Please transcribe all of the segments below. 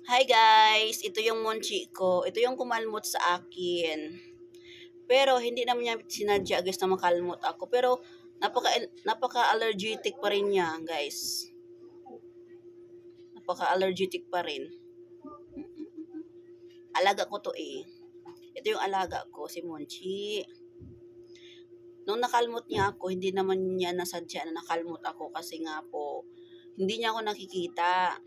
Hi guys! Ito yung Monchi ko. Ito yung kumalmot sa akin. Pero hindi naman niya sinadya guys na makalmot ako. Pero napaka-allergetic pa rin niya guys. Napaka-allergetic pa rin. Alaga ko to eh. Ito yung alaga ko, si Monchi. Nung nakalmot niya ako, hindi naman niya nasadya na nakalmot ako kasi nga po, hindi niya ako nakikita.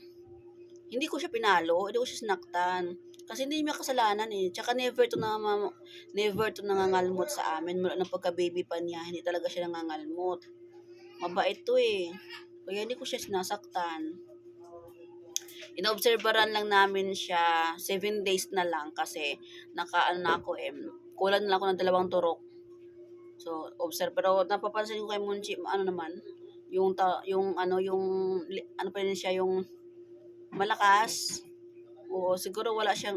Hindi ko siya pinalo, hindi ko siya sinaktan. Kasi hindi niya kasalanan eh. Tsaka never to nangangalmot sa amin. Mula ng pagka-baby pa niya, hindi talaga siya nangangalmot. Mabait to eh. Kaya hindi ko siya sinasaktan. Inoobserbaran lang namin siya 7 days na lang kasi nakaano na ako eh. Kulang na ako ng 2 turok. So, observe. Pero napapansin ko kay Munchi, ano naman, yung pa rin siya, yung malakas. Oo, siguro wala siyang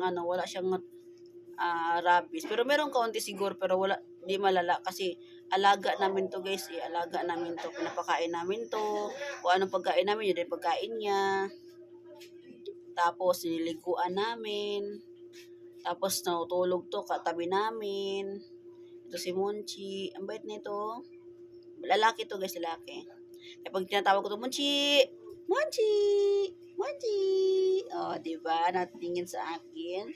rabies. Pero meron kaunti siguro, pero wala, di malala kasi alaga namin to guys eh. Alaga namin to, pinapakain namin to. Kung anong pagkain namin, yun din pagkain niya. Tapos nililiguan namin. Tapos natutulog to katabi namin. Ito si Monchi. Ang bait nito. Lalaki to guys, lalaki. Kapag tinatawag ko to, Monchi! Monchi! Monchi! Oh, di ba? Natingin sa akin.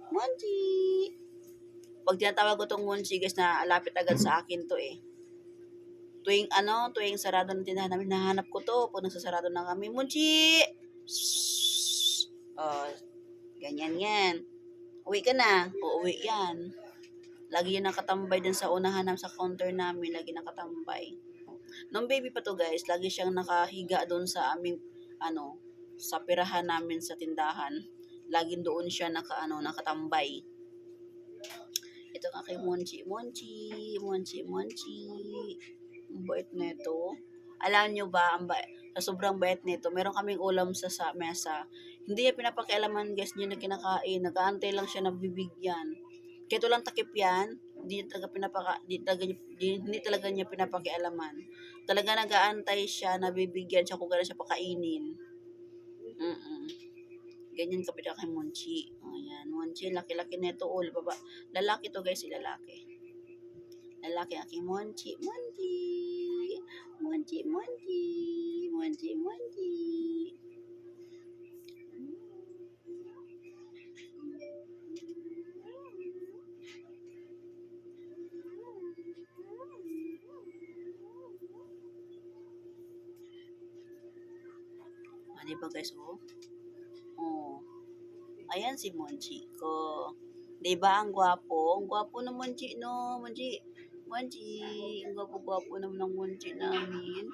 Monchi! Pag tinatawag ko tong Monchi guys, na lapit agad sa akin to eh. Tuwing sarado ng tindahan namin, nahanap ko to. Pag nagsasarado na kami, Monchi! Oh, ganyan yan. Uwi ka na. Uuwi yan. Lagi yan nakatambay din sa unahan namin sa counter namin. Lagi nakatambay. Nung baby pa to guys, lagi siyang nakahiga doon sa aming, sa pirahan namin sa tindahan. Laging doon siya nakatambay. Ito nga kay Monchi. Monchi. Ang bait nito. Alam nyo ba, sa sobrang bait nito, meron kaming ulam sa mesa. Hindi niya pinapakialaman guys, niya na kinakain. Nag-aantay lang siya na bibigyan. Kaya ito lang takip yan, hindi talaga niya pinapakialaman. Talaga nag-aantay siya na bibigyan siya kung gano'n siya pakainin. Ganyan kapit kay Monchi. Ayan, Monchi, laki-laki nito. Baba. Lalaki to guys, lalaki. Lalaki aking Monchi. Monchi. Di ba guys, oh? Oh. Ayan si Monchi ko. Di ba ang gwapo? Ang gwapo ng Monchi, no? Monchi. Ang gwapo naman ng Monchi namin.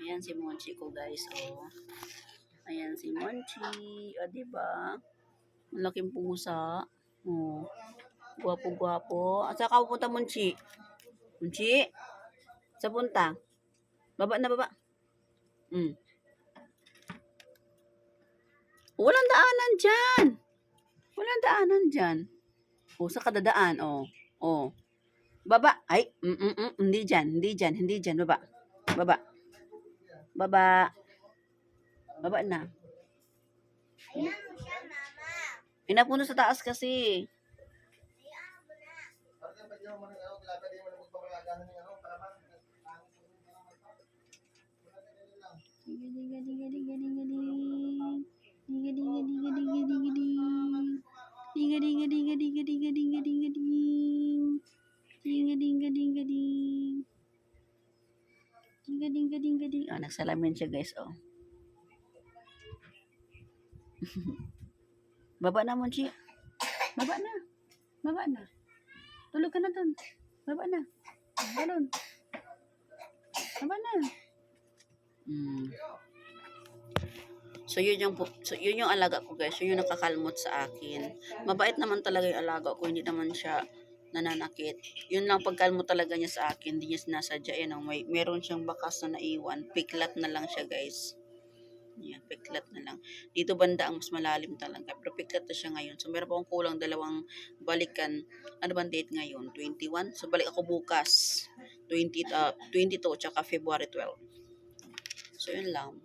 Ayan si Monchi ko guys, oh. Ayan si Monchi. O, di ba? Malaking pusa. Oh. Gwapo. At saka pupunta Monchi. Monchi? Sa punta? Baba. Walang daanan dyan. O, sa kadadaan, o. Baba. Ay, hindi dyan. Baba. Baba na. Pinapuno sa taas kasi. Oh, nagsalamin siya guys, oh. Baba na, Monchi. Baba na. Tulog ka na dun. Baba na. Baba na. So yun yung alaga ko guys. Yun yung nakakalmot sa akin. Mabait naman talaga yung alaga ko. Hindi naman siya nananakit. Yun lang pagkalmot talaga niya sa akin. Hindi niya sinasadya. Yan, meron siyang bakas na naiwan. Piklat na lang siya guys. Yan, piklat na lang. Dito banda ang mas malalim talaga. Pero piklat na siya ngayon. So meron pa akong kulang 2 balikan. Ano bang date ngayon? 21? So balik ako bukas. 22 tsaka February 12. So yun lang.